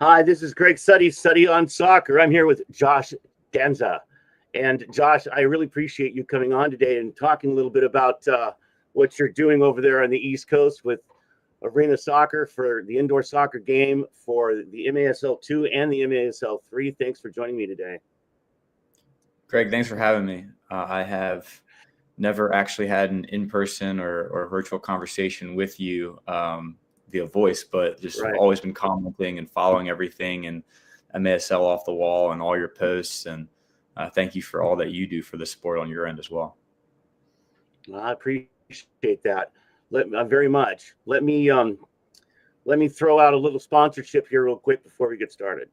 Hi, this is Greg Suddy, Suddy on Soccer. I'm here with Josh Danza. And Josh, I really appreciate you coming on today and talking a little bit about what you're doing over there on the East Coast with arena soccer for the indoor soccer game for the MASL 2 and the MASL 3. Thanks for joining me today. Greg, thanks for having me. I have never actually had an in-person or virtual conversation with you via voice, but just Right. always been commenting and following everything and MASL off the wall and all your posts. And thank you for all that you do for the sport on your end as well. I appreciate that very much. Let me throw out a little sponsorship here real quick before we get started.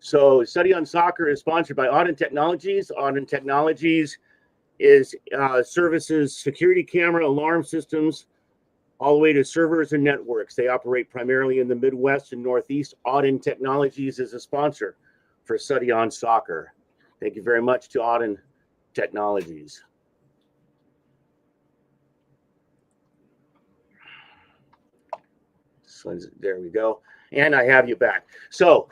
So Study on Soccer is sponsored by Auden Technologies. Auden Technologies is services security camera alarm systems all the way to servers and networks. They operate primarily in the Midwest and Northeast. Auden Technologies is a sponsor for Study on Soccer. Thank you very much to Auden Technologies. So there we go. And I have you back. So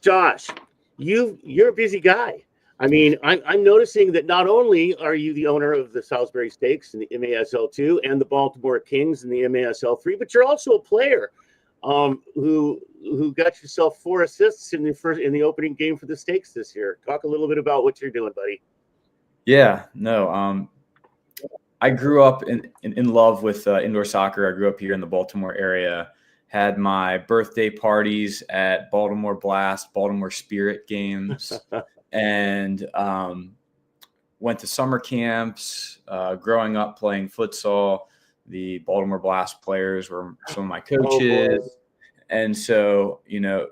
Josh, you're a busy guy. I mean, I'm noticing that not only are you the owner of the Salisbury Stakes in the MASL 2 and the Baltimore Kings in the MASL 3, but you're also a player who got yourself 4 assists in the opening game for the Stakes this year. Talk a little bit about what you're doing, buddy. Yeah, no. I grew up in love with indoor soccer. I grew up here in the Baltimore area. Had my birthday parties at Baltimore Blast, Baltimore Spirit games, and went to summer camps. Growing up playing futsal, the Baltimore Blast players were some of my coaches. And so,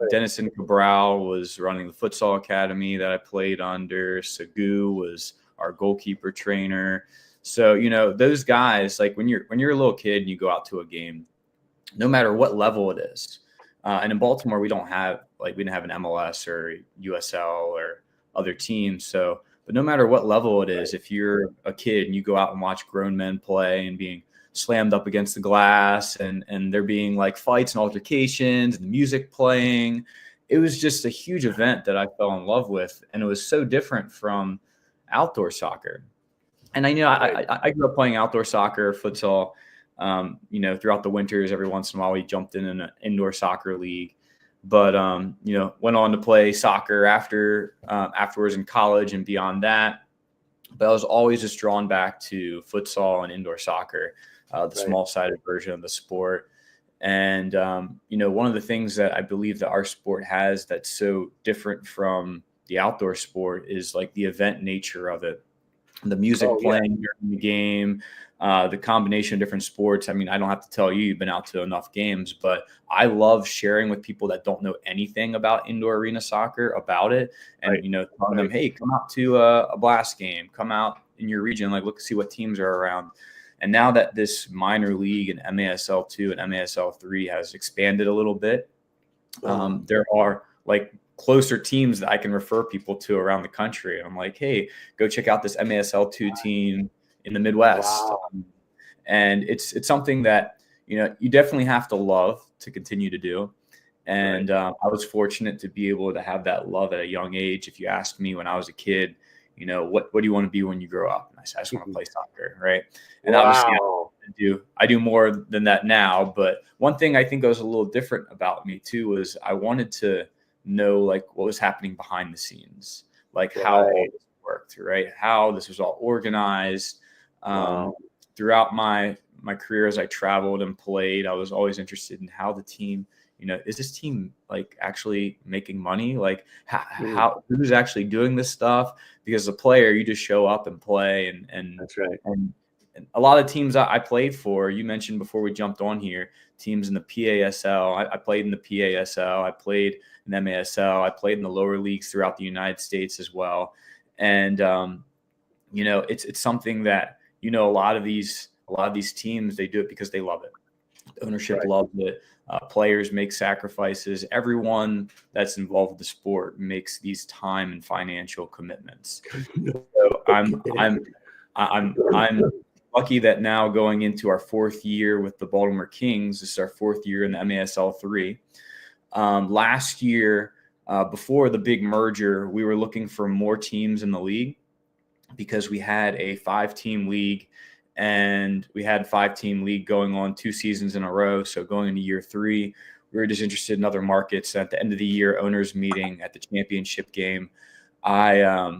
Dennison Cabral was running the futsal academy that I played under. Sagu was our goalkeeper trainer. So, those guys, like when you're a little kid and you go out to a game, no matter what level it is. And in Baltimore, we didn't have an MLS or USL or other teams. So, but no matter what level it is, if you're a kid and you go out and watch grown men play and being slammed up against the glass and there being like fights and altercations and the music playing, it was just a huge event that I fell in love with. And it was so different from outdoor soccer. And I grew up playing outdoor soccer, futsal. Throughout the winters, every once in a while, we jumped in an indoor soccer league, but, went on to play soccer afterwards in college and beyond that. But I was always just drawn back to futsal and indoor soccer, the small-sided version of the sport. And, one of the things that I believe that our sport has that's so different from the outdoor sport is like the event nature of it. The music playing during the game, the combination of different sports. I mean, I don't have to tell you, you've been out to enough games, but I love sharing with people that don't know anything about indoor arena soccer about it. And, telling them, hey, come out to a Blast game, come out in your region, like look, see what teams are around. And now that this minor league in MASL 2 and MASL 3 has expanded a little bit, there are like closer teams that I can refer people to around the country. I'm like, hey, go check out this MASL 2 team in the Midwest. Wow. And it's something that, you definitely have to love to continue to do. And I was fortunate to be able to have that love at a young age. If you asked me when I was a kid, what do you want to be when you grow up? And I said, I just want to play soccer. Right. And obviously I do more than that now. But one thing I think was a little different about me too, was I wanted to know like what was happening behind the scenes, like how all this worked, right? How this was all organized. Throughout my career as I traveled and played, I was always interested in how the team, is this team like actually making money? Like how who's actually doing this stuff? Because as a player, you just show up and play and that's right. And a lot of teams I played for, you mentioned before we jumped on here, teams in the PASL. I played in the PASL. I played in MASL. I played in the lower leagues throughout the United States as well. And, it's something that, a lot of these teams, they do it because they love it. The ownership loves it. Players make sacrifices. Everyone that's involved with the sport makes these time and financial commitments. So I'm lucky that now going into our 4th year with the Baltimore Kings, this is our 4th year in the MASL 3. Last year, before the big merger, we were looking for more teams in the league because we had a 5-team league, and we had 5-team league going on 2 seasons in a row. So going into year 3, we were just interested in other markets. At the end of the year owners meeting at the championship game, I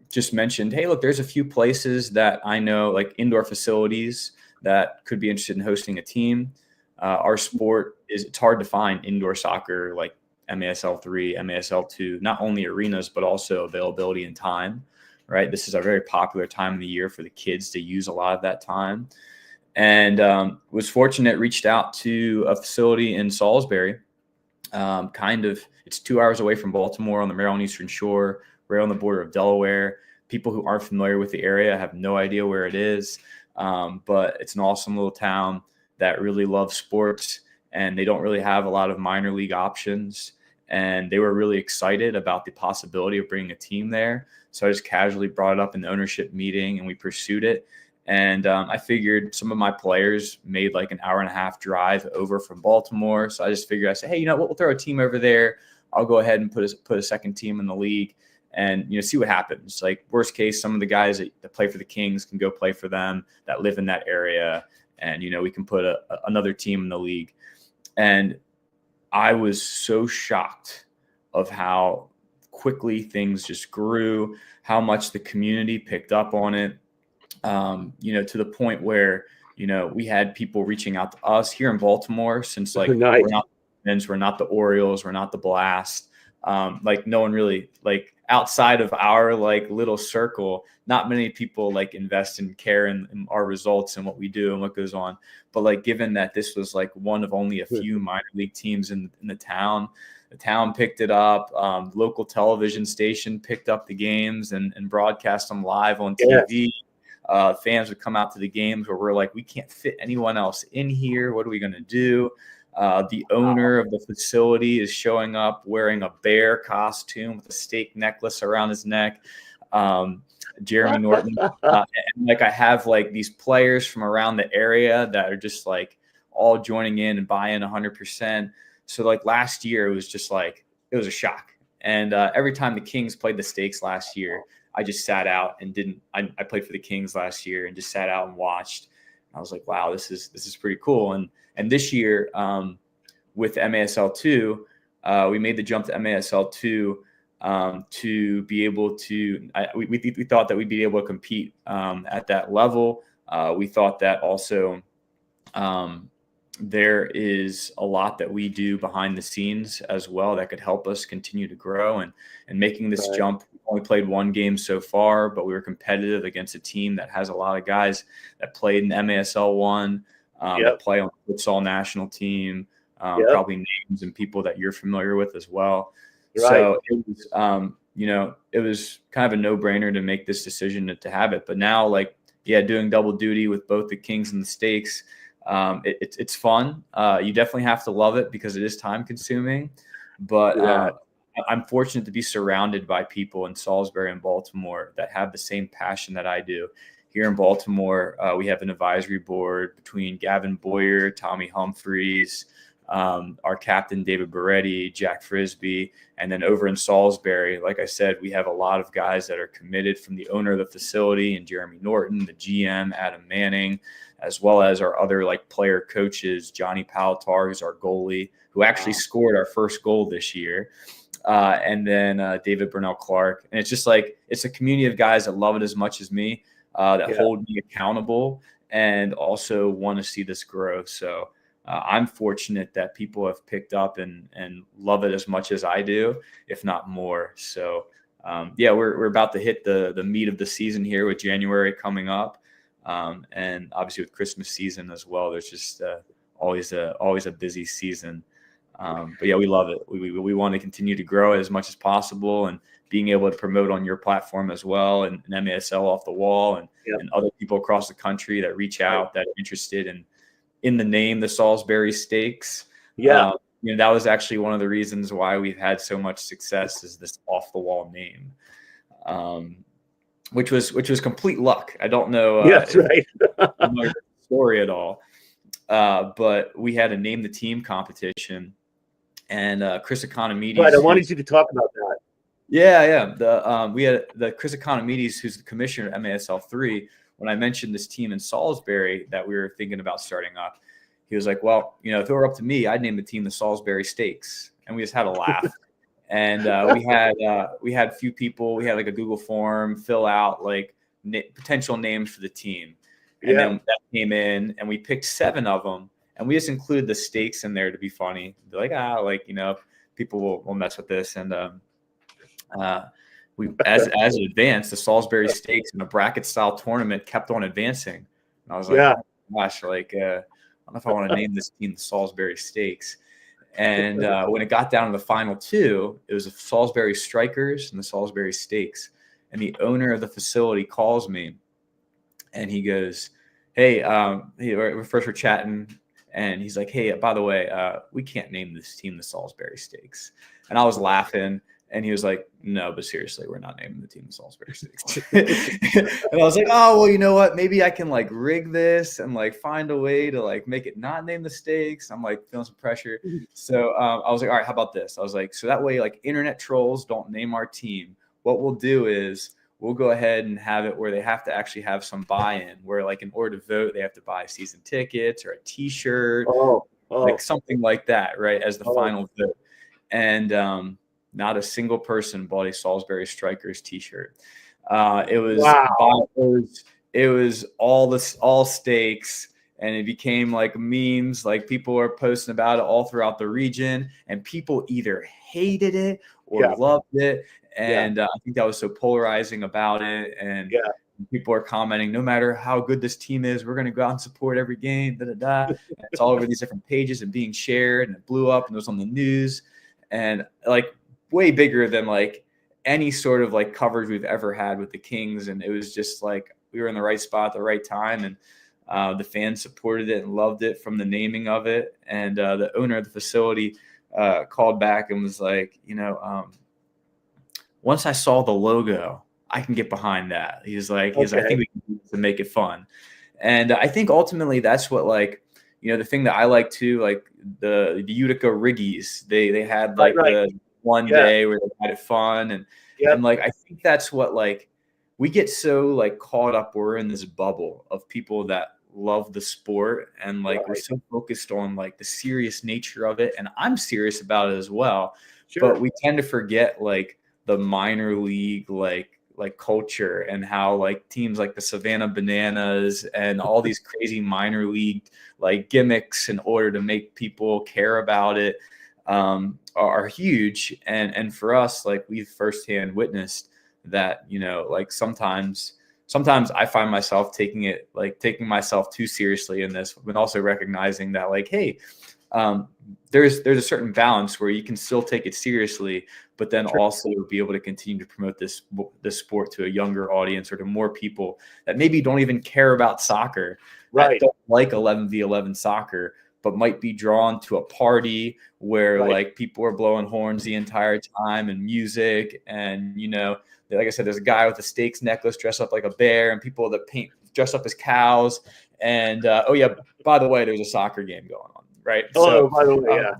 just mentioned, hey, look, there's a few places that I know, like indoor facilities that could be interested in hosting a team. Our sport it's hard to find indoor soccer like MASL 3, MASL 2, not only arenas, but also availability and time, right? This is a very popular time of the year for the kids to use a lot of that time. And was fortunate, reached out to a facility in Salisbury. It's 2 hours away from Baltimore on the Maryland Eastern Shore, right on the border of Delaware. People who aren't familiar with the area have no idea where it is, but it's an awesome little town that really loves sports, and they don't really have a lot of minor league options. And they were really excited about the possibility of bringing a team there. So I just casually brought it up in the ownership meeting, and we pursued it. And I figured some of my players made like an 1.5-hour drive over from Baltimore. So I just figured, I said, hey, you know what, we'll throw a team over there. I'll go ahead and put a second team in the league and, see what happens. Like worst case, some of the guys that play for the Kings can go play for them that live in that area. And, we can put another team in the league. And I was so shocked of how quickly things just grew, how much the community picked up on it, to the point where, we had people reaching out to us here in Baltimore, since like Nice. we're not the Twins, we're not the Orioles, we're not the Blast. Like no one really, like outside of our like little circle, not many people like invest and care in our results and what we do and what goes on. But like, given that this was like one of only a few minor league teams in the town picked it up. Local television station picked up the games and broadcast them live on TV. Yes. Fans would come out to the games where we're like, we can't fit anyone else in here. What are we going to do? The owner of the facility is showing up wearing a bear costume with a steak necklace around his neck. Jeremy Norton. And like I have like these players from around the area that are just like all joining in and buying 100%. So like last year, it was just like, it was a shock. And every time the Kings played the Stakes last year, I just sat out and I played for the Kings last year and just sat out and watched. I was like, wow, this is pretty cool. And this year, with MASL 2, we made the jump to MASL 2 to be able to. We thought that we'd be able to compete at that level. We thought that also there is a lot that we do behind the scenes as well that could help us continue to grow and making this jump. We only played 1 game so far, but we were competitive against a team that has a lot of guys that played in MASL 1. That play on the futsal national team, probably names and people that you're familiar with as well. Right. So it was, it was kind of a no-brainer to make this decision to have it. But now, like, doing double duty with both the Kings and the Stakes, it's fun. You definitely have to love it because it is time-consuming. But I'm fortunate to be surrounded by people in Salisbury and Baltimore that have the same passion that I do. Here in Baltimore, we have an advisory board between Gavin Boyer, Tommy Humphreys, our captain, David Beretti, Jack Frisbee. And then over in Salisbury, like I said, we have a lot of guys that are committed, from the owner of the facility and Jeremy Norton, the GM, Adam Manning, as well as our other like player coaches, Johnny Palatar, who's our goalie, who actually scored our first goal this year. And then David Burnell Clark. And it's just like, it's a community of guys that love it as much as me. That hold me accountable and also want to see this grow. So I'm fortunate that people have picked up and love it as much as I do, if not more. So we're about to hit the meat of the season here with January coming up, and obviously with Christmas season as well. There's just always a busy season. But we love it. We want to continue to grow it as much as possible, and being able to promote on your platform as well, and MASL Off the Wall, and other people across the country that reach out that are interested in the name, the Salisbury Stakes. That was actually one of the reasons why we've had so much success, is this Off the Wall name, which was complete luck. I don't know. That's right. The story at all. But we had a name the team competition. and Chris Economides. Right, I wanted you to talk about that. Yeah. We had the Chris Economides, who's the commissioner at MASL 3. When I mentioned this team in Salisbury that we were thinking about starting up, he was like, well, if it were up to me, I'd name the team the Salisbury Steaks. And we just had a laugh. And we had a few people. We had like a Google form fill out like potential names for the team. And then that came in, and we picked 7 of them. And we just included the steaks in there to be funny. They're like, people will mess with this. And we, as it advanced, the Salisbury Steaks in a bracket style tournament kept on advancing. And I was like, oh my gosh, like, I don't know if I want to name this team the Salisbury Steaks. And when it got down to the final 2, it was the Salisbury Strikers and the Salisbury Steaks. And the owner of the facility calls me, and he goes, hey, we're chatting. And he's like, hey, by the way, we can't name this team the Salisbury Steaks. And I was laughing. And he was like, no, but seriously, we're not naming the team the Salisbury Steaks. And I was like, oh, well, you know what? Maybe I can like rig this and like find a way to like make it not name the steaks. I'm like feeling some pressure. So I was like, all right, how about this? I was like, so that way like internet trolls don't name our team. What we'll do is we'll go ahead and have it where they have to actually have some buy-in, where like in order to vote, they have to buy season tickets or a T-shirt, like something like that, right, as the final vote. And not a single person bought a Salisbury Strikers T-shirt. It was all steaks, and it became like memes. Like people were posting about it all throughout the region, and people either hated it or loved it. And I think that was so polarizing about it. And people are commenting, no matter how good this team is, we're going to go out and support every game. It's all over these different pages and being shared, and it blew up and it was on the news, and like way bigger than like any sort of like coverage we've ever had with the Kings. And it was just like we were in the right spot at the right time, and the fans supported it and loved it from the naming of it. And the owner of the facility called back and was like, once I saw the logo, I can get behind that. He's like, I think we can do this to make it fun. And I think ultimately that's what like, the thing that I like too, like the Utica Riggies, they had like the one day where they had it fun. And like, I think that's what, like, we get so like caught up. We're in this bubble of people that love the sport. And like, we're so focused on like the serious nature of it. And I'm serious about it as well, but we tend to forget like the minor league, like culture, and how like teams like the Savannah Bananas and all these crazy minor league like gimmicks in order to make people care about it are huge. And for us, like we've firsthand witnessed that, like sometimes I find myself taking myself too seriously in this, but also recognizing that like, hey, there's a certain balance where you can still take it seriously, but then also be able to continue to promote this sport to a younger audience or to more people that maybe don't even care about soccer, that don't like 11v11 soccer, but might be drawn to a party where like people are blowing horns the entire time and music. And, like I said, there's a guy with a steaks necklace dressed up like a bear, and people that paint dressed up as cows. And, by the way, there's a soccer game going on. Right. By the way,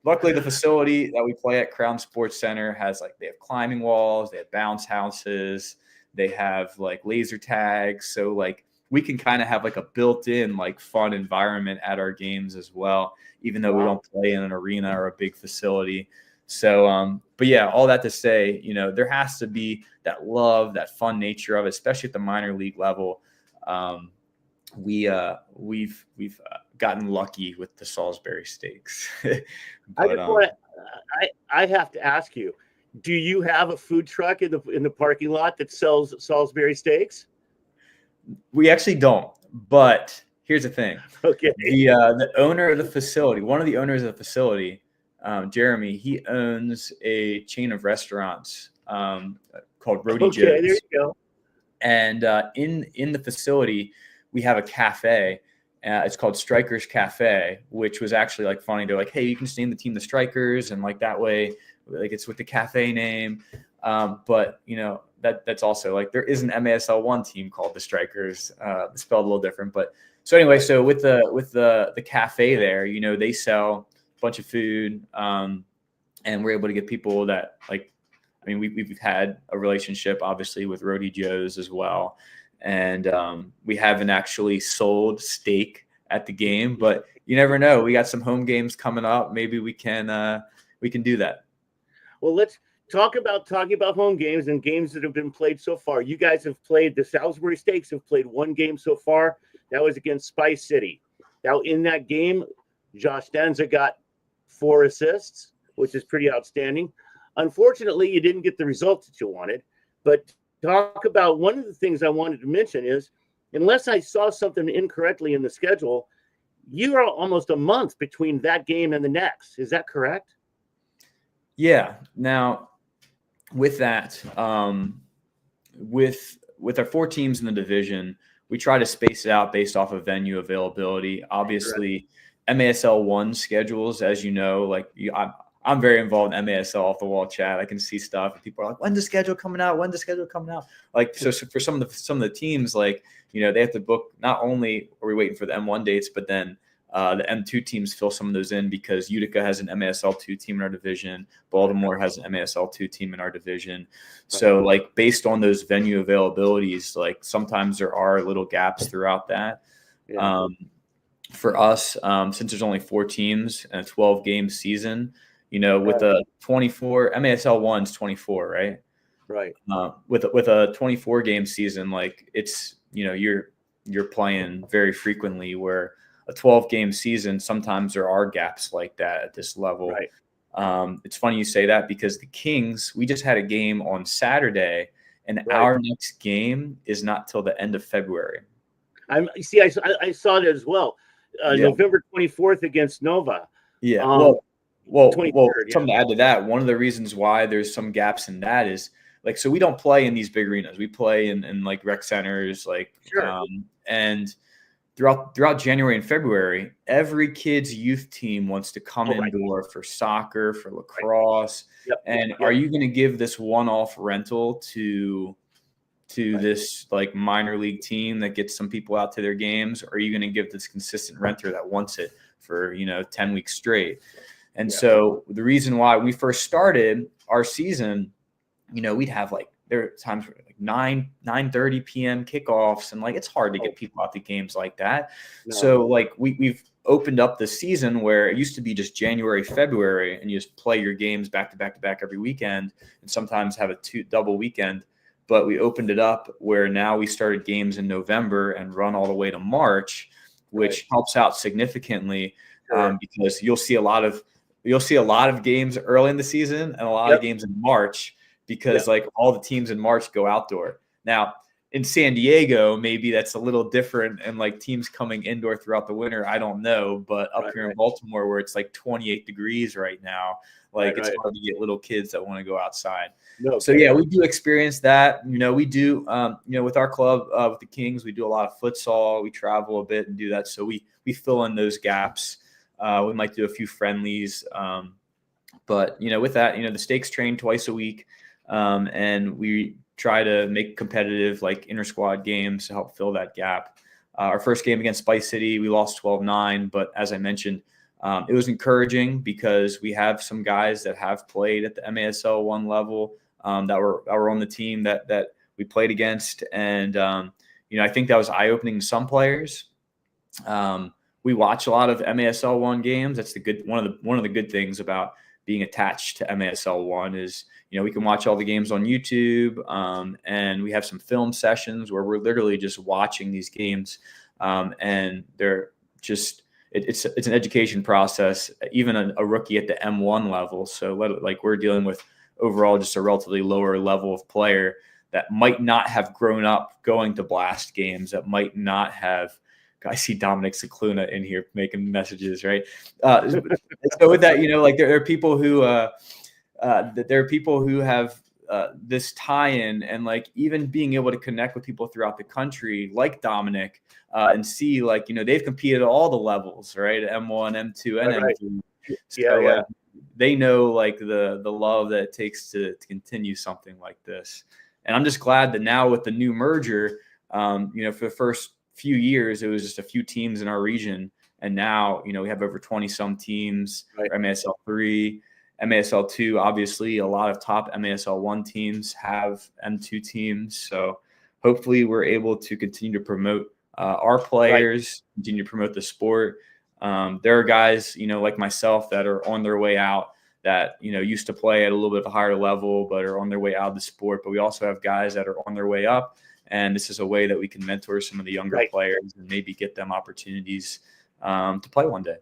luckily, the facility that we play at, Crown Sports Center, they have climbing walls, they have bounce houses, they have like laser tags. So like we can kind of have like a built-in like fun environment at our games as well, even though we don't play in an arena or a big facility. So, but yeah, all that to say, there has to be that love, that fun nature of it, especially at the minor league level. We've gotten lucky with the Salisbury Steaks. But, I have to ask you, do you have a food truck in the parking lot that sells Salisbury Steaks? We actually don't, but here's the thing. Okay. The owner of the facility, one of the owners of the facility, Jeremy, he owns a chain of restaurants called Rody Joe's. There you go. And in the facility, we have a cafe. It's called Strikers Cafe, which was actually like funny to like, hey, you can just name the team the Strikers, and like that way, like it's with the cafe name. But that's also like there is an MASL 1 team called the Strikers, spelled a little different. But so anyway, so with the cafe there, they sell a bunch of food, and we're able to get people that like. I mean, we've had a relationship, obviously, with Roadie Joe's as well, and we haven't actually sold steak at the game, but you never know. We got some home games coming up. Maybe we can do that. Well, let's talking about home games and games that have been played so far. You guys have played, the Salisbury Stakes have played one game so far. That was against Spice City. Now, in that game, Josh Danza got 4 assists, which is pretty outstanding. Unfortunately, you didn't get the results that you wanted. But talk about, one of the things I wanted to mention is, unless I saw something incorrectly in the schedule, you are almost a month between that game and the next. Is that correct? Yeah. Now, with that, with our 4 teams in the division, we try to space it out based off of venue availability. Obviously, MASL 1 schedules, as you know, like I'm very involved in MASL off the wall chat. I can see stuff. People are like, "When's the schedule coming out? When's the schedule coming out?" Like, so for some of the teams, like, you know, they have to book. Not only are we waiting for the M1 dates, but then the M2 teams fill some of those in because Utica has an MASL 2 team in our division. Baltimore has an MASL 2 team in our division. So, like, based on those venue availabilities, like, sometimes there are little gaps throughout that. Yeah. For us, since there's only 4 teams and a 12-game season, you know, with a 24, MASL 1's 24, right? Right. With a 24-game season, like, it's, you know, you're playing very frequently, where a 12-game season, sometimes there are gaps like that at this level. Right. It's funny you say that, because the Kings, we just had a game on Saturday, and our next game is not till the end of February. I saw that as well. November 24th against Nova. Yeah. Well, something to add to that. One of the reasons why there's some gaps in that is, like, so we don't play in these big arenas. We play in like rec centers, like, and throughout January and February, every kid's youth team wants to come indoor for soccer, for lacrosse. Are you going to give this one-off rental to this, like, minor league team that gets some people out to their games? Or are you going to give this consistent renter that wants it for, you know, 10 weeks straight? And so the reason why we first started our season, you know, we'd have, like, there are times where, like, 9:30 p.m. kickoffs, and, like, it's hard to get people out to games like that. So, like, we've opened up the season where it used to be just January, February, and you just play your games back to back to back every weekend, and sometimes have a double weekend. But we opened it up where now we started games in November and run all the way to March, which helps out significantly, because you'll see a lot of games early in the season and a lot of games in March, because like, all the teams in March go outdoor. Now, in San Diego, maybe that's a little different, and, like, teams coming indoor throughout the winter, I don't know. But up here in Baltimore, where it's like 28 degrees right now, like, it's hard to get little kids that want to go outside. So yeah, we do experience that. You know, we do, you know, with our club, with the Kings, we do a lot of futsal. We travel a bit and do that. So we fill in those gaps. We might do a few friendlies. But, you know, with that, you know, the stakes train twice a week. And we try to make competitive, like, inter-squad games to help fill that gap. Our first game against Spice City, we lost 12-9. But as I mentioned, it was encouraging because we have some guys that have played at the MASL 1 level, that were on the team that we played against. And, you know, I think that was eye-opening to some players. We watch a lot of MASL 1 games. That's one of the good things about being attached to MASL 1 is, you know, we can watch all the games on YouTube, and we have some film sessions where we're literally just watching these games, and they're just it's an education process, even a rookie at the M1 level. So, like, we're dealing with overall just a relatively lower level of player that might not have grown up going to blast games, that might not have. I see Dominic Cicluna in here making messages, right? So with that, you know, like, there are people who have this tie-in, and, like, even being able to connect with people throughout the country, like Dominic, and see, like, you know, they've competed at all the levels, right? M1, M2, and M3. So they know, like, the love that it takes to continue something like this. And I'm just glad that now with the new merger, you know, for the first few years, it was just a few teams in our region, And now, we have over 20 some teams, Right. for MASL 3, MASL 2. Obviously, a lot of top MASL 1 teams have M2 teams. So hopefully we're able to continue to promote our players, continue to promote the sport. There are guys, like myself that are on their way out that, used to play at a little bit of a higher level, but are on their way out of the sport. But we also have guys that are on their way up. And this is a way that we can mentor some of the younger players and maybe get them opportunities to play one day.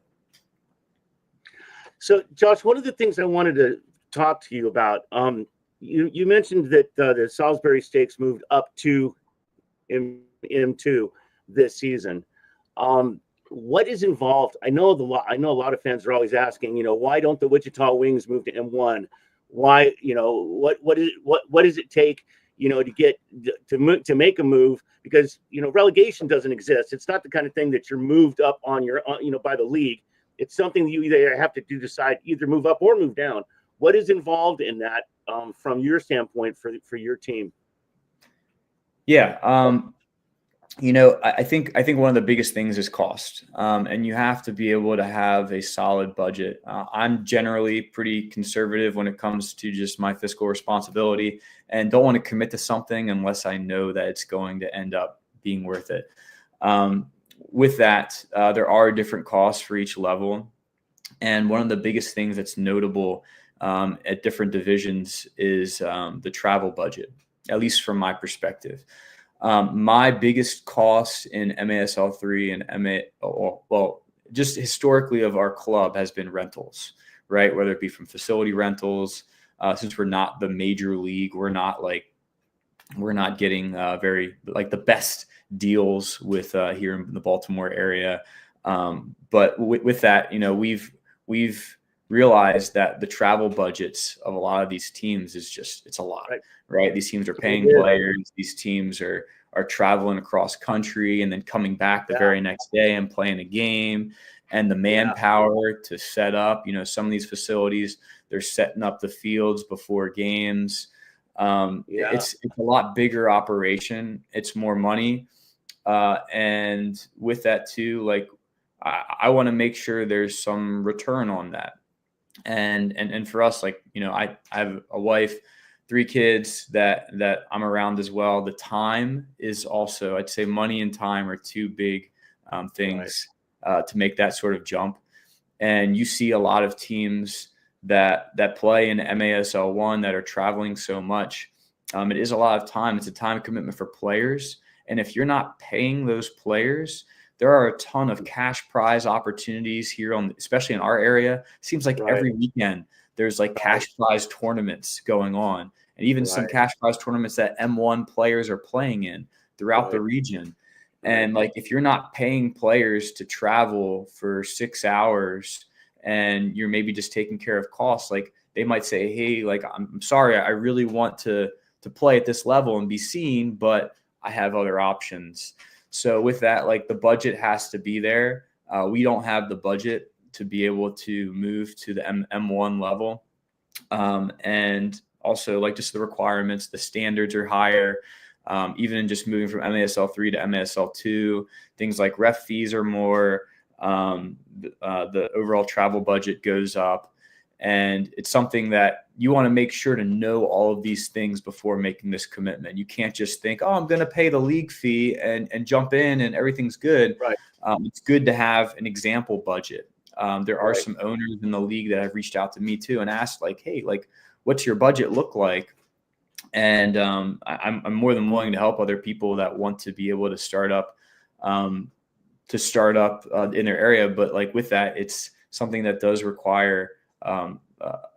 So, Josh, one of the things I wanted to talk to you about, you mentioned that the Salisbury Stakes moved up to M2 this season. What is involved? I know a lot of fans are always asking, why don't the Wichita Wings move to M1? Why, what does it take, to get to make a move? Because relegation doesn't exist. It's not the kind of thing that you're moved up on your by the league. It's something that you either have to decide, either move up or move down. What is involved in that from your standpoint for your team? Yeah. I think one of the biggest things is cost, and you have to be able to have a solid budget. I'm generally pretty conservative when it comes to just my fiscal responsibility, and don't want to commit to something unless I know that it's going to end up being worth it. With that, there are different costs for each level, and one of the biggest things that's notable at different divisions is the travel budget, at least from my perspective. My biggest cost in MASL 3 and just historically of our club has been rentals, right? Whether it be from facility rentals, since we're not the major league, we're not getting very the best deals with here in the Baltimore area. But with that, we've realized that the travel budgets of a lot of these teams it's a lot, right? These teams are paying players. These teams are traveling across country and then coming back the very next day and playing a game, and the manpower to set up, some of these facilities, they're setting up the fields before games. It's a lot bigger operation. It's more money. And with that too, I want to make sure there's some return on that. And for us, I have a wife, 3 kids that I'm around as well. The time is also, I'd say money and time are 2 big things to make that sort of jump. And you see a lot of teams that play in MASL 1 that are traveling so much. It is a lot of time. It's a time commitment for players. And if you're not paying those players, there are a ton of cash prize opportunities here especially in our area. It seems like every weekend there's cash prize tournaments going on, and even some cash prize tournaments that M1 players are playing in throughout the region. And if you're not paying players to travel for 6 hours and you're maybe just taking care of costs, they might say, hey, I'm sorry, I really want to play at this level and be seen, but I have other options. So with that, the budget has to be there. We don't have the budget to be able to move to the M1 level. And also just the requirements, the standards are higher. Even in just moving from MASL 3 to MASL 2, things like ref fees are more, the overall travel budget goes up. And it's something that you want to make sure to know all of these things before making this commitment. You can't just think, I'm going to pay the league fee and jump in and everything's good. It's good to have an example budget. There are some owners in the league that have reached out to me too and asked hey, what's your budget look like? And I'm more than willing to help other people that want to be able to start up in their area. But with that, it's something that does require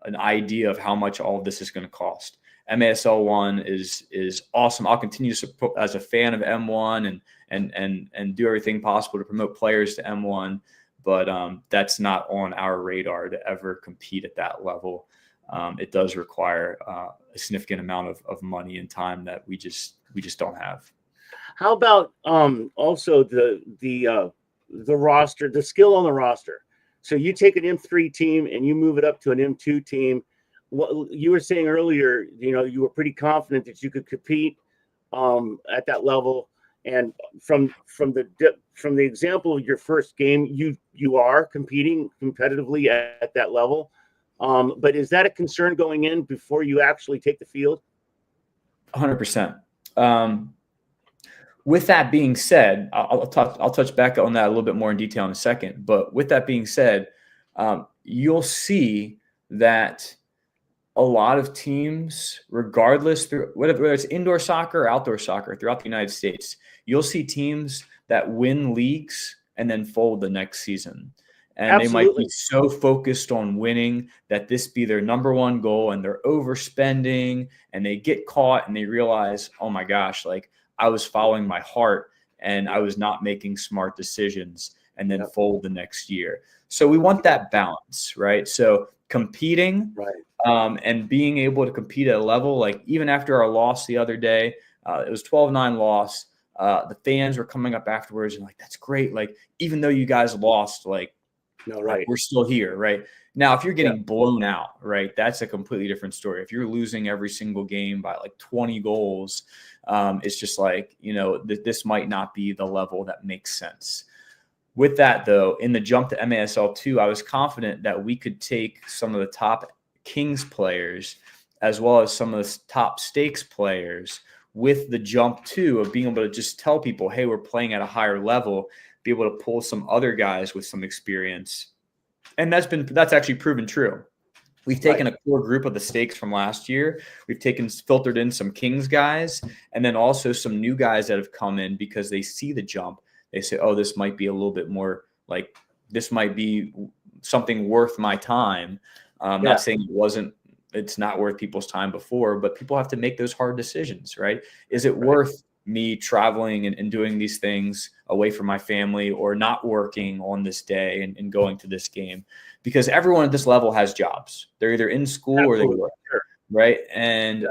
an idea of how much all of this is going to cost. MASL 1 is awesome. I'll continue to support as a fan of M1 and do everything possible to promote players to M1, but that's not on our radar to ever compete at that level. It does require a significant amount of money and time that we just don't have. How about also the roster, the skill on the roster? So you take an M3 team and you move it up to an M2 team. What you were saying earlier, you were pretty confident that you could compete at that level. And from the example of your first game, you are competing competitively at that level. But is that a concern going in before you actually take the field? 100%. With that being said, I'll touch back on that a little bit more in detail in a second. But with that being said, you'll see that a lot of teams, regardless, whether it's indoor soccer or outdoor soccer throughout the United States, you'll see teams that win leagues and then fold the next season. And Absolutely. They might be so focused on winning that this be their number one goal, and they're overspending, and they get caught and they realize, oh my gosh, like I was following my heart and I was not making smart decisions, and then fold the next year. So we want that balance, right? So competing, right. And being able to compete at a level, like even after our loss the other day, it was 12-9 loss. The fans were coming up afterwards and like, that's great. Like, even though you guys lost, like, no, right, like, we're still here, right? Now, if you're getting blown out, right, that's a completely different story. If you're losing every single game by like 20 goals, it's just like, this might not be the level that makes sense. With that, though, in the jump to MASL 2, I was confident that we could take some of the top Kings players as well as some of the top stakes players with the jump 2 of being able to just tell people, hey, we're playing at a higher level, be able to pull some other guys with some experience. And that's actually proven true. We've taken a core group of the stakes from last year. We've filtered in some Kings guys, and then also some new guys that have come in because they see the jump. They say, oh, this might be a little bit more like, this might be something worth my time. Not saying it's not worth people's time before, but people have to make those hard decisions, right? Is it worth me traveling and doing these things away from my family, or not working on this day and going to this game? Because everyone at this level has jobs. They're either in school or they work, right? And,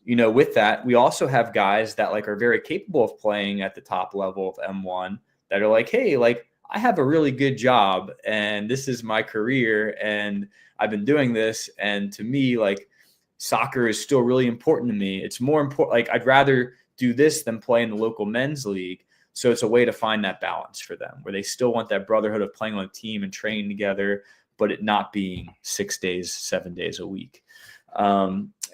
with that, we also have guys that like are very capable of playing at the top level of M1 that are like, hey, like I have a really good job and this is my career and I've been doing this. And to me, like soccer is still really important to me. It's more important. Like I'd rather do this than play in the local men's league. So it's a way to find that balance for them where they still want that brotherhood of playing on a team and training together, but it not being 6 days, 7 days a week.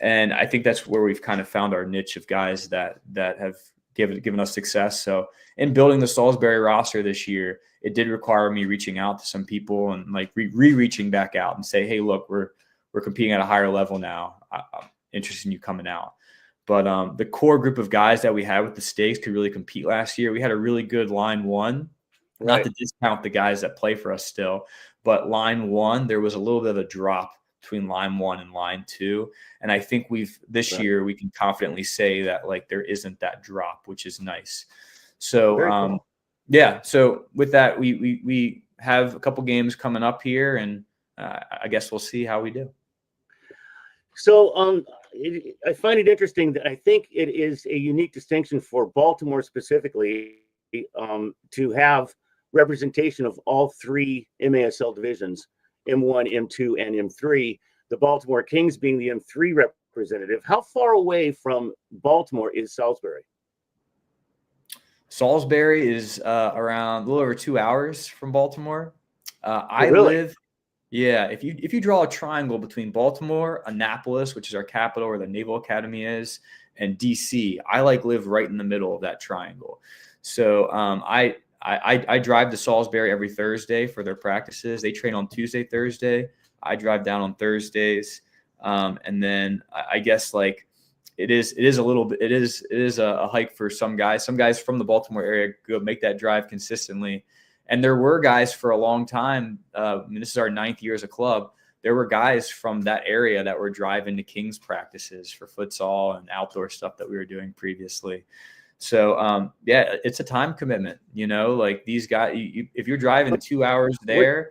And I think that's where we've kind of found our niche of guys that have given us success. So in building the Salisbury roster this year, it did require me reaching out to some people and like reaching back out and say, hey, look, we're competing at a higher level now. I'm interested in you coming out. But the core group of guys that we had with the stakes could really compete last year. We had a really good line one, not to discount the guys that play for us still, but line one, there was a little bit of a drop between line one and line two. And I think this year we can confidently say that like there isn't that drop, which is nice. So, cool. So with that, we have a couple games coming up here, and I guess we'll see how we do. So I find it interesting that I think it is a unique distinction for Baltimore specifically to have representation of all three MASL divisions, M1, M2, and M3, the Baltimore Kings being the M3 representative. How far away from Baltimore is Salisbury? Salisbury is around a little over 2 hours from Baltimore. I really? live, if you draw a triangle between Baltimore, Annapolis, which is our capital where the Naval Academy is, and DC, I live right in the middle of that triangle. So I drive to Salisbury every Thursday for their practices. They train on Tuesday, Thursday. I drive down on Thursdays. And then I guess like it is a little bit, it is a hike for some guys. Some guys from the Baltimore area go make that drive consistently. And there were guys for a long time. This is our 9th year as a club. There were guys from that area that were driving to Kings practices for futsal and outdoor stuff that we were doing previously. So, it's a time commitment, like these guys, if you're driving 2 hours there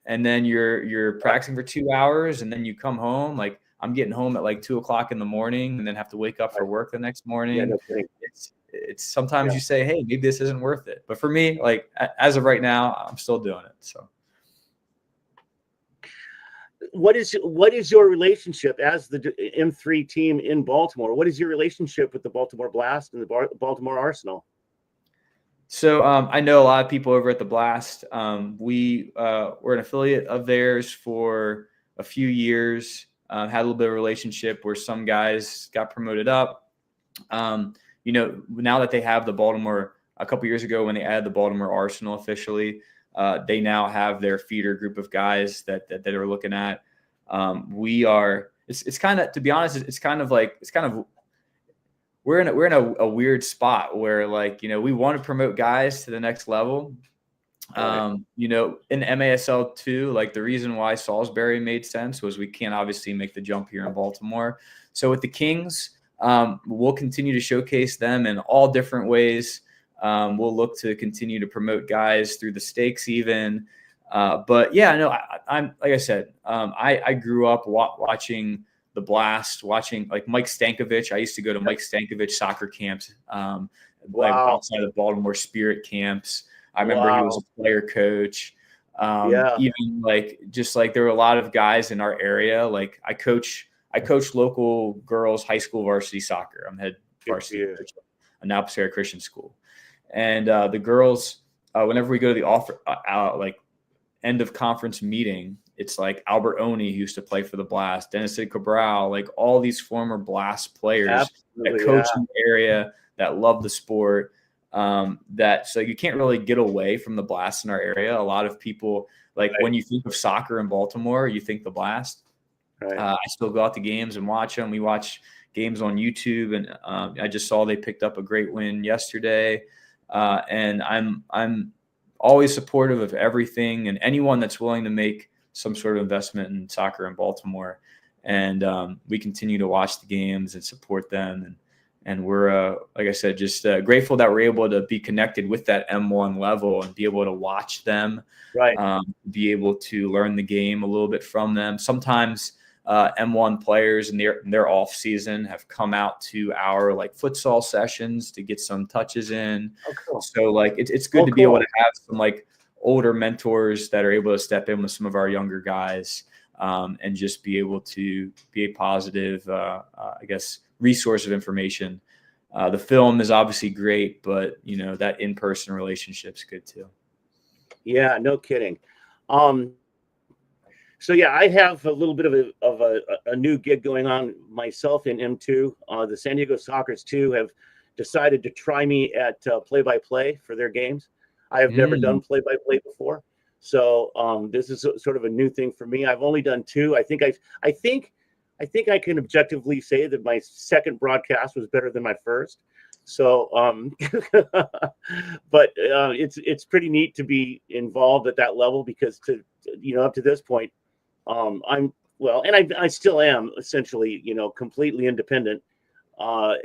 and then you're practicing for 2 hours and then you come home, like I'm getting home at like 2 o'clock in the morning and then have to wake up for work the next morning. It's sometimes you say, hey, maybe this isn't worth it. But for me, like as of right now, I'm still doing it. So. what is your relationship as the M3 team in Baltimore? What is your relationship with the Baltimore Blast and the Baltimore Arsenal? So I know a lot of people over at the Blast. We were an affiliate of theirs for a few years. Had a little bit of a relationship where some guys got promoted up. Now that they have the Baltimore, a couple years ago when they added the Baltimore Arsenal officially, they now have their feeder group of guys that are looking at. It's kind of, to be honest, we're in a weird spot where, like, we want to promote guys to the next level. Right. In MASL too, like, the reason why Salisbury made sense was we can't obviously make the jump here in Baltimore. So with the Kings, we'll continue to showcase them in all different ways. We'll look to continue to promote guys through the stakes even. But yeah, no, I'm like I said, I grew up watching the Blast, watching like Mike Stankovic. I used to go to Mike Stankovic soccer camps, like outside of Baltimore Spirit camps. I remember he was a player coach. Even just there were a lot of guys in our area. Like I coach local girls high school varsity soccer. I'm head varsity coach at Annapolis Area Christian School. And the girls, whenever we go to the end of conference meeting, it's like Albert Oni, who used to play for the Blast, Dennis Cabral, like all these former Blast players that coach in the area, that love the sport. So you can't really get away from the Blast in our area. A lot of people, when you think of soccer in Baltimore, you think the Blast. Right. I still go out to games and watch them. We watch games on YouTube, and I just saw they picked up a great win yesterday. And I'm always supportive of everything and anyone that's willing to make some sort of investment in soccer in Baltimore. And we continue to watch the games and support them. And we're, like I said, just grateful that we're able to be connected with that M1 level and be able to watch them, be able to learn the game a little bit from them. Sometimes M1 players in their off season have come out to our futsal sessions to get some touches in. Oh, cool. So it's good to be able to have some older mentors that are able to step in with some of our younger guys, and just be able to be a positive, resource of information. The film is obviously great, but that in-person relationship's good too. Yeah, no kidding. So yeah, I have a little bit of a new gig going on myself in M2. The San Diego Sockers too have decided to try me at play-by-play for their games. I have never done play-by-play before, so this is sort of a new thing for me. I've only done two. I think I can objectively say that my second broadcast was better than my first. So, but it's pretty neat to be involved at that level, because up to this point, I still am essentially, completely independent,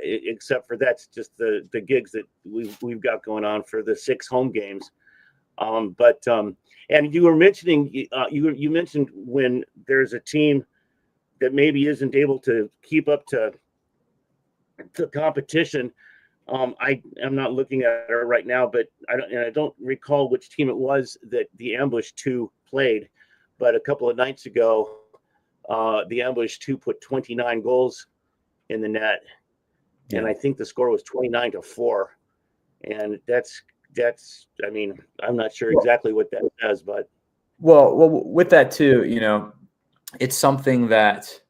except for that's just the gigs that we've got going on for the 6 home games. And you were mentioning, you mentioned when there's a team that maybe isn't able to keep up to competition. I am not looking at her right now, but I don't recall which team it was that the Ambush 2 played. But a couple of nights ago, the Ambush 2 put 29 goals in the net, and I think the score was 29-4. And that's. I mean, I'm not sure exactly what that says, but well, with that too, it's something that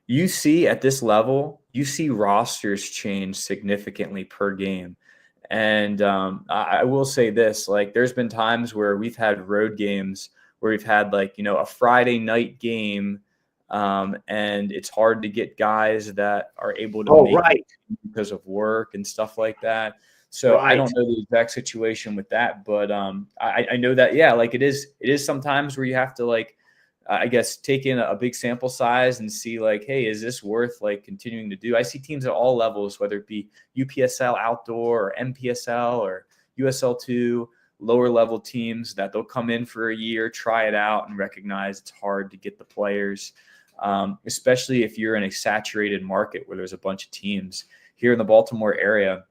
you see at this level. You see rosters change significantly per game. And I will say this, there's been times where we've had road games where we've had a Friday night game, and it's hard to get guys that are able to make it because of work and stuff like that. So I don't know the exact situation with that, but I know that, it is sometimes where you have to take in a big sample size and see hey, is this worth continuing to do? I see teams at all levels, whether it be UPSL outdoor or MPSL or USL2, lower level teams, that they'll come in for a year, try it out, and recognize it's hard to get the players, especially if you're in a saturated market where there's a bunch of teams. Here in the Baltimore area,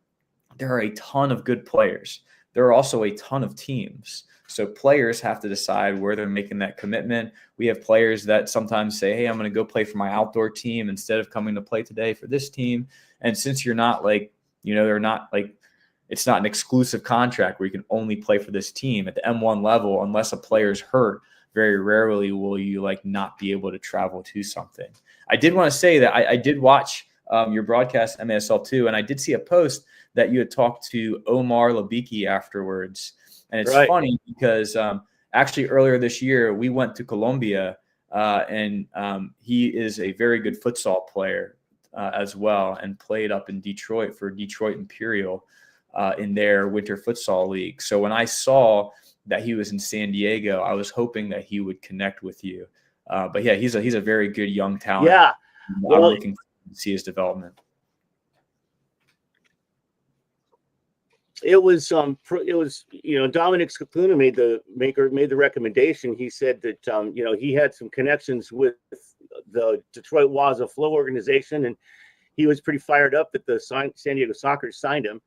there are a ton of good players, there are also a ton of teams. So players have to decide where they're making that commitment. We have players that sometimes say, hey, I'm going to go play for my outdoor team instead of coming to play today for this team. And since you're not like, they're not like, it's not an exclusive contract where you can only play for this team at the M1 level, unless a player's hurt. Very rarely will you like not be able to travel to something. I did want to say that I did watch your broadcast MASL too, and I did see a post that you had talked to Omar Labiki afterwards. And it's funny because actually earlier this year we went to Colombia, and he is a very good futsal player as well, and played up in Detroit for Detroit Imperial in their winter futsal league. So when I saw that he was in San Diego, I was hoping that he would connect with you. But yeah, he's a very good young talent. Yeah, I'm looking forward to see his development. It was Dominic Scapuna made the recommendation. He said that he had some connections with the Detroit Waza Flow organization, and he was pretty fired up that the San Diego Soccer signed him.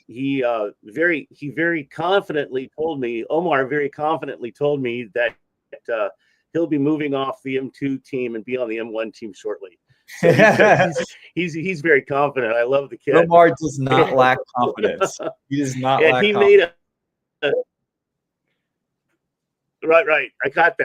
He very confidently told me, Omar very confidently told me that he'll be moving off the M2 team and be on the M1 team shortly. So he's very confident. I love the kid. Omar does not lack confidence. He does not lack confidence. Made right. I got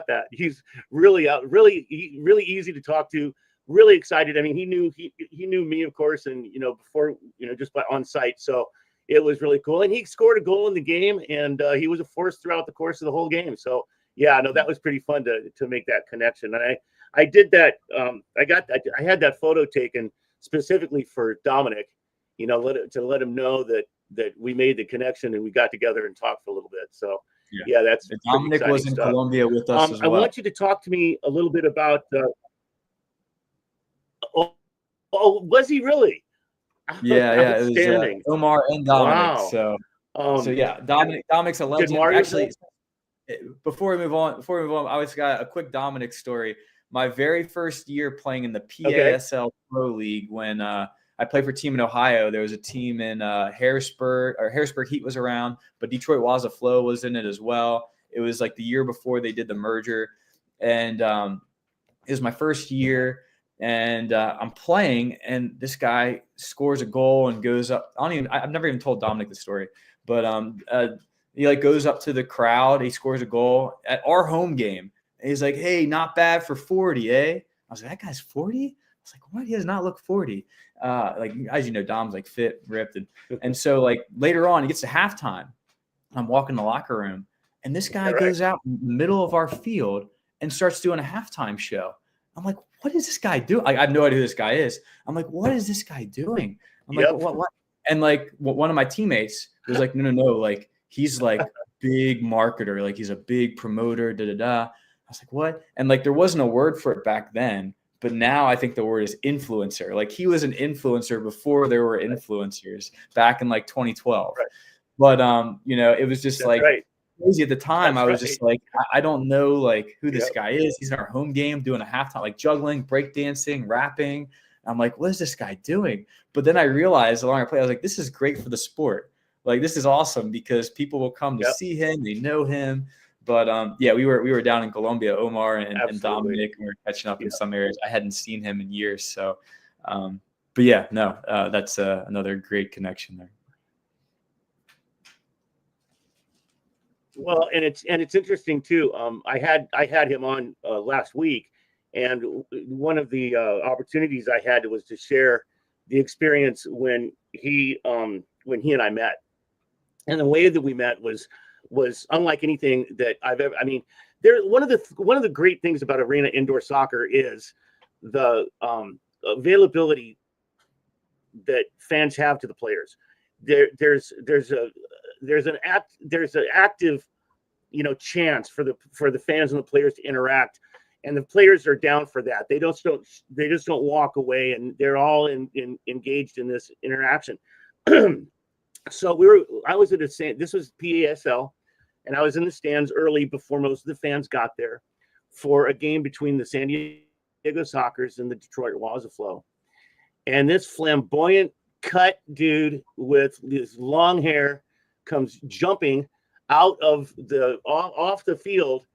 that. He's really easy to talk to. Really excited. I mean, he knew me, of course, and before just by on site. So it was really cool. And he scored a goal in the game, and he was a force throughout the course of the whole game. So yeah, no, that was pretty fun to make that connection. And I did that. I had that photo taken specifically for Dominic, to let him know that we made the connection and we got together and talked for a little bit. So yeah, that's Dominic was in Colombia with us as well. I want you to talk to me a little bit about. Oh, was he really? Yeah. It was Omar and Dominic. Wow. So yeah, Dominic's a legend. Actually, before we move on, I always got a quick Dominic story. My very first year playing in the PASL Pro League, when I played for a team in Ohio, there was a team in Harrisburg Heat was around, but Detroit Waza Flow was in it as well. It was like the year before they did the merger, and it was my first year. And I'm playing, and this guy scores a goal and goes up. I've never even told Dominic the story, but he like goes up to the crowd. He scores a goal at our home game. And he's like, "Hey, not bad for 40, eh?" I was like, "That guy's 40?" I was like, "What? He does not look 40." Like, as you know, Dom's like fit, ripped, and so like later on, he gets to halftime. I'm walking in the locker room, and this guy goes out in the middle of our field and starts doing a halftime show. I'm like, what is this guy doing? Like, I have no idea who this guy is. I'm like, what is this guy doing? I'm like, what? And like, one of my teammates was like, no. Like, he's like big marketer. Like, he's a big promoter, I was like, what? And like, there wasn't a word for it back then, but now I think the word is influencer. Like, he was an influencer before there were influencers back in like 2012. Right. But, it was just crazy at the time. I was just like, I don't know like who this guy is. He's in our home game doing a halftime, like juggling, breakdancing, rapping. I'm like, what is this guy doing? But then I realized the longer I played, I was like, this is great for the sport. Like, this is awesome because people will come to see him. They know him. But we were down in Colombia, Omar and Dominic, and we were catching up in some areas. I hadn't seen him in years. So, but yeah, no, that's another great connection there. Well, and it's interesting too. I had him on last week, and one of the opportunities I had was to share the experience when he and I met, and the way that we met was unlike anything that I've ever. I mean, one of the great things about arena indoor soccer is the availability that fans have to the players. There's an active chance for the fans and the players to interact, and the players are down for that. They just don't walk away, and they're all engaged in this interaction. So I was at this was PASL, and I was in the stands early before most of the fans got there for a game between the San Diego Sockers and the Detroit Waza Flow. And this flamboyant cut dude with his long hair comes jumping out of the off the field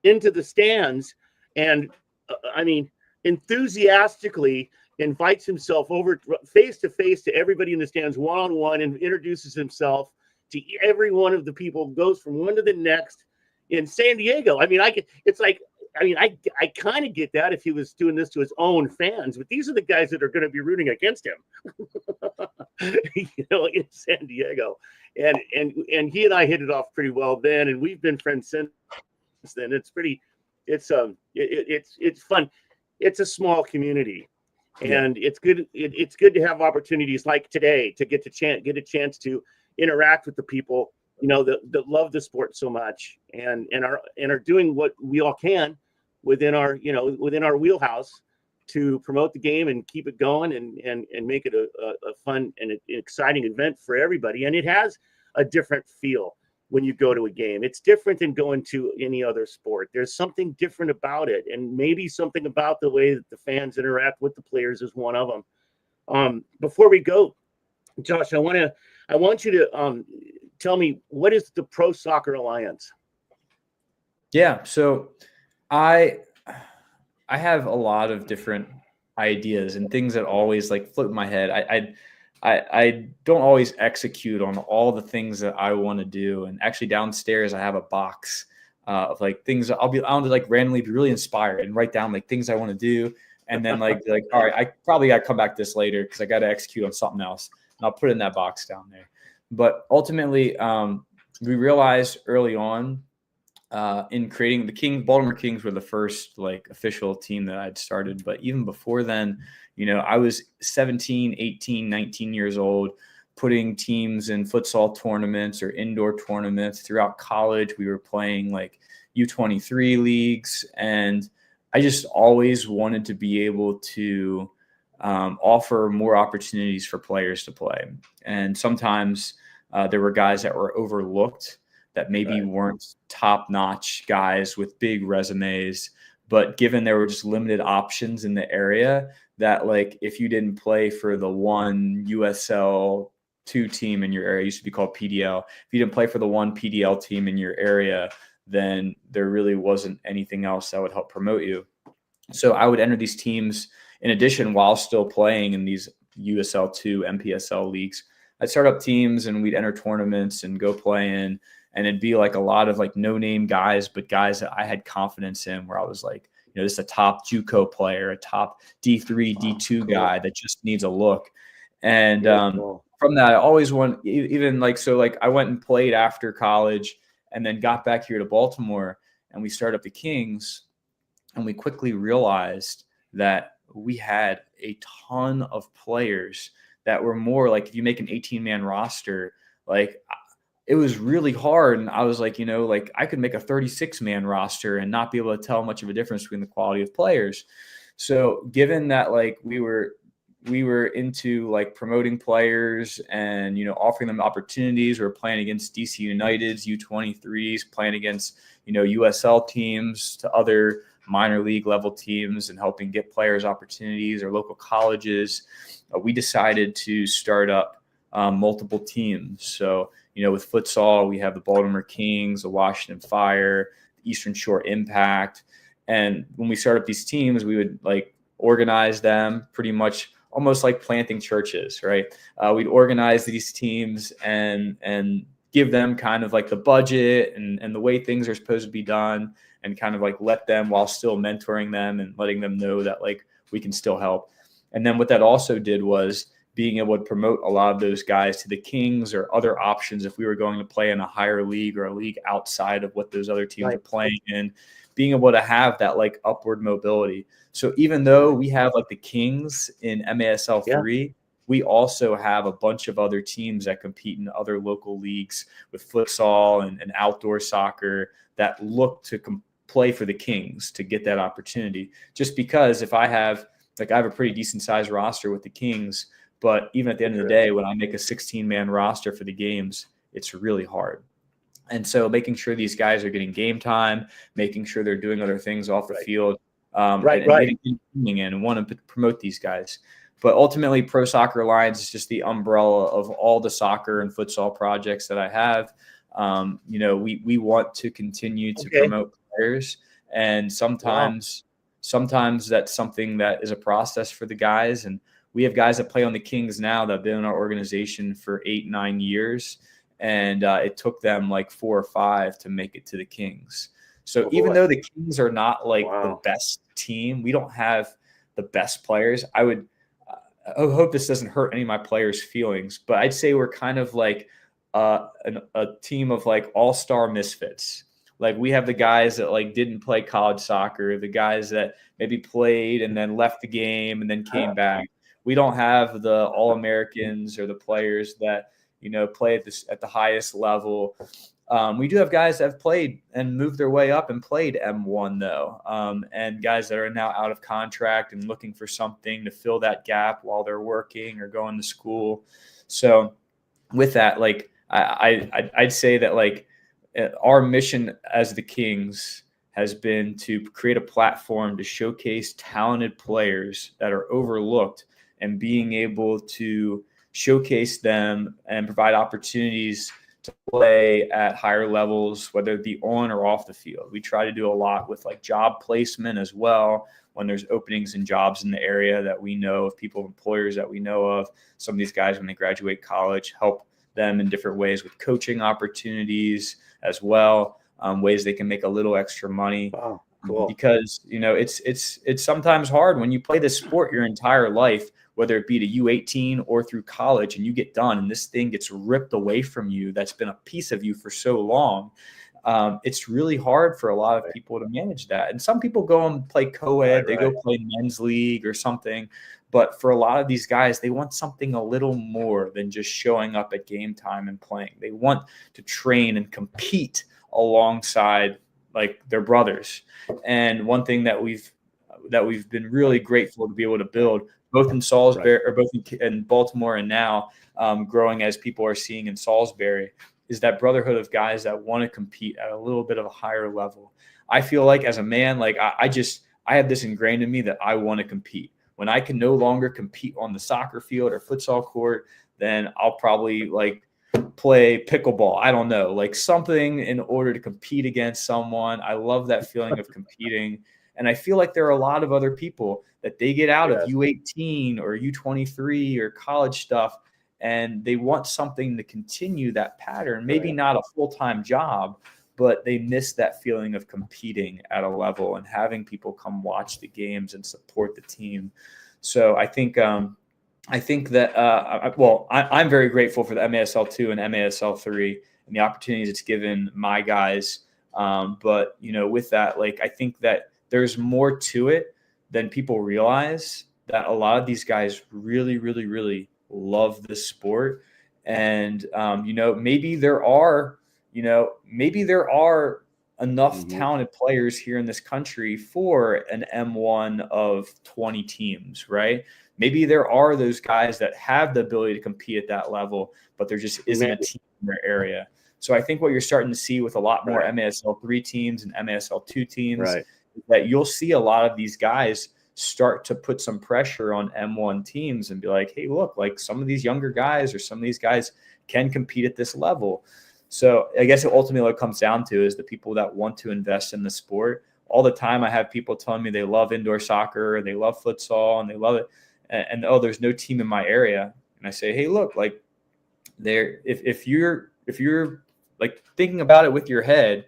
into the stands, and I mean, enthusiastically invites himself over face to face to everybody in the stands, one-on-one, and introduces himself to every one of the people, goes from one to the next in San Diego. I mean, I kind of get that if he was doing this to his own fans, but these are the guys that are going to be rooting against him, in San Diego. And he and I hit it off pretty well then, and we've been friends since then. It's fun. It's a small community, and it's good. It's good to have opportunities like today to get a chance to interact with the people that love the sport so much and are doing what we all can within our wheelhouse to promote the game and keep it going and make it a fun and an exciting event for everybody. And it has a different feel when you go to a game. It's different than going to any other sport. There's something different about it, and maybe something about the way that the fans interact with the players is one of them. Before we go, Josh, I want you to tell me, what is the Pro Soccer Alliance? Yeah, so I have a lot of different ideas and things that always float in my head. I don't always execute on all the things that I want to do. And actually downstairs I have a box of things that I'll randomly be really inspired and write down things I want to do. And then all right, I probably got to come back to this later because I got to execute on something else. And I'll put it in that box down there. But ultimately, we realized early on in creating Baltimore Kings were the first official team that I'd started. But even before then, I was 17, 18, 19 years old, putting teams in futsal tournaments or indoor tournaments. Throughout college, we were playing U23 leagues. And I just always wanted to be able to offer more opportunities for players to play. And sometimes there were guys that were overlooked that maybe weren't top-notch guys with big resumes, but given there were just limited options in the area, that if you didn't play for the one USL 2 team in your area, it used to be called PDL. If you didn't play for the one PDL team in your area, then there really wasn't anything else that would help promote you. So I would enter these teams in addition while still playing in these USL 2 MPSL leagues. I'd start up teams and we'd enter tournaments and go play in. And it'd be a lot of no-name guys, but guys that I had confidence in, where I was this is a top JUCO player, a top D3, D2 guy that just needs a look. And from that, I always want, even I went and played after college and then got back here to Baltimore, and we started up the Kings, and we quickly realized that we had a ton of players that were more if you make an 18-man roster, it was really hard. And I was I could make a 36-man roster and not be able to tell much of a difference between the quality of players. So given that we were into promoting players and, offering them opportunities, we were playing against DC United's U23s, playing against, USL teams to other minor league level teams and helping get players opportunities or local colleges, we decided to start up multiple teams. So, with futsal, we have the Baltimore Kings, the Washington Fire, the Eastern Shore Impact. And when we start up these teams, we would organize them pretty much almost like planting churches, right? We'd organize these teams and give them kind of the budget and the way things are supposed to be done, and kind of let them, while still mentoring them and letting them know that we can still help. And then what that also did was being able to promote a lot of those guys to the Kings or other options if we were going to play in a higher league or a league outside of what those other teams are playing in, being able to have that upward mobility. So even though we have the Kings in MASL 3, we also have a bunch of other teams that compete in other local leagues with futsal and outdoor soccer that look to play for the Kings to get that opportunity. Just because if I have a pretty decent sized roster with the Kings, but even at the end of the day, when I make a 16-man roster for the games, it's really hard. And so making sure these guys are getting game time, making sure they're doing other things off the field, and want to promote these guys. But ultimately, Pro Soccer Alliance is just the umbrella of all the soccer and futsal projects that I have. We want to continue to promote players, and sometimes that's something that is a process for the guys. And we have guys that play on the Kings now that have been in our organization for 8-9 years, and it took them like 4 or 5 to make it to the Kings. So even though the Kings are not like the best team, we don't have the best players. I hope this doesn't hurt any of my players' feelings, but I'd say we're kind of like a team of like all-star misfits. Like we have the guys that like didn't play college soccer, the guys that maybe played and then left the game and then came back. We don't have the All-Americans or the players that, play at the highest level. We do have guys that have played and moved their way up and played M1 though, and guys that are now out of contract and looking for something to fill that gap while they're working or going to school. So with that, like I'd say that like our mission as the Kings has been to create a platform to showcase talented players that are overlooked and being able to showcase them and provide opportunities to play at higher levels, whether it be on or off the field. We try to do a lot with like job placement as well. When there's openings and jobs in the area that we know of, employers that we know of, some of these guys, when they graduate college, help them in different ways with coaching opportunities as well, ways they can make a little extra money. Wow, cool. Because, it's sometimes hard when you play this sport your entire life, whether it be to U18 or through college, and you get done and this thing gets ripped away from you. That's been a piece of you for so long. It's really hard for a lot of people to manage that. And some people go and play co-ed, they go play men's league or something. But for a lot of these guys, they want something a little more than just showing up at game time and playing. They want to train and compete alongside like their brothers. And one thing that we've been really grateful to be able to build, both in Salisbury or both in Baltimore and now growing as people are seeing in Salisbury, is that brotherhood of guys that want to compete at a little bit of a higher level. I feel like as a man, like I have this ingrained in me that I want to compete. When I can no longer compete on the soccer field or futsal court, then I'll probably like play pickleball. I don't know, like something in order to compete against someone. I love that feeling of competing. And I feel like there are a lot of other people that they get out of U18 or U23 or college stuff, and they want something to continue that pattern, maybe not a full-time job, but they miss that feeling of competing at a level and having people come watch the games and support the team. So I think that, I'm very grateful for the MASL2 and MASL3 and the opportunities it's given my guys. But, with that, like, I think that there's more to it than people realize, that a lot of these guys really, really, really love this sport. And, maybe there are enough talented players here in this country for an M1 of 20 teams, right? Maybe there are those guys that have the ability to compete at that level, but there just isn't a team in their area. So I think what you're starting to see with a lot more MASL3 teams and MASL2 teams, is that you'll see a lot of these guys start to put some pressure on M1 teams and be like, hey, look, like some of these younger guys or some of these guys can compete at this level. So I guess ultimately what it comes down to is the people that want to invest in the sport. All the time I have people telling me they love indoor soccer, they love futsal, and they love it. And there's no team in my area. And I say, hey, look, like if you're like thinking about it with your head,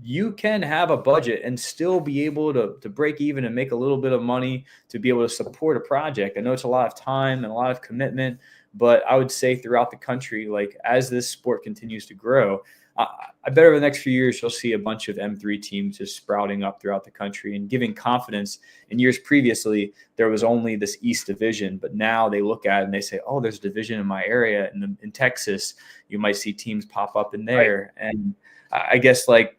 you can have a budget and still be able to break even and make a little bit of money to be able to support a project. I know it's a lot of time and a lot of commitment, but I would say throughout the country, like as this sport continues to grow, I bet over the next few years, you'll see a bunch of M3 teams just sprouting up throughout the country and giving confidence. In years previously, there was only this East Division, but now they look at it and they say, oh, there's a division in my area. And in Texas, you might see teams pop up in there. Right. And I guess like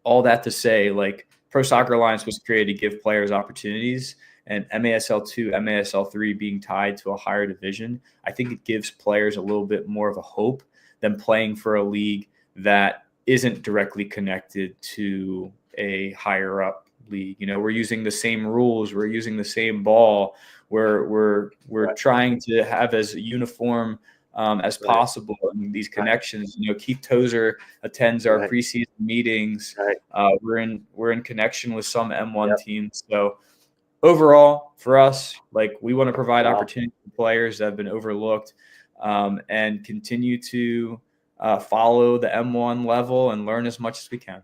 all that to say, like Pro Soccer Alliance was created to give players opportunities, and MASL2, MASL3 being tied to a higher division, I think it gives players a little bit more of a hope than playing for a league that isn't directly connected to a higher up league. You know, we're using the same rules, we're using the same ball, we're Right. trying to have as uniform as possible in these connections. You know, Keith Tozer attends our preseason meetings. We're in connection with some M1 teams. So overall, for us, like, we want to provide opportunity for players that have been overlooked, and continue to follow the M1 level and learn as much as we can.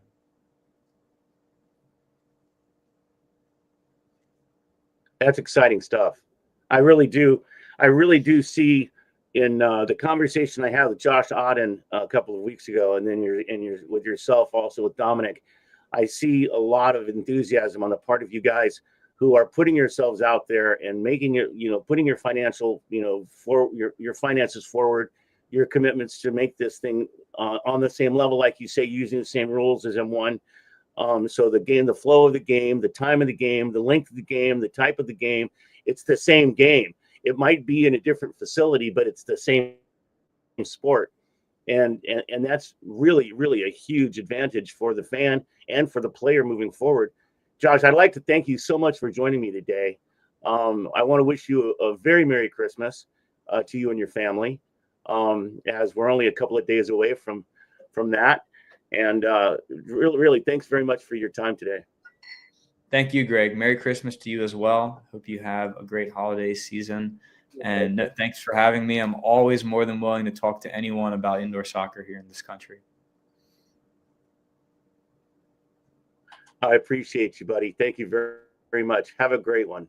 That's exciting stuff. I really do see in the conversation I had with Josh Auden a couple of weeks ago, and then you're with yourself also with Dominic. I see a lot of enthusiasm on the part of you guys who are putting yourselves out there and making it, you know, putting your financial, you know, for your finances forward, your commitments to make this thing on the same level, like you say, using the same rules as M1. So the game, the flow of the game, the time of the game, the length of the game, the type of the game, it's the same game. It might be in a different facility, but it's the same sport. And that's really, really a huge advantage for the fan and for the player moving forward. Josh, I'd like to thank you so much for joining me today. I want to wish you a very Merry Christmas to you and your family, as we're only a couple of days away from that. And really, really, thanks very much for your time today. Thank you, Greg. Merry Christmas to you as well. Hope you have a great holiday season. And thanks for having me. I'm always more than willing to talk to anyone about indoor soccer here in this country. I appreciate you, buddy. Thank you very, very much. Have a great one.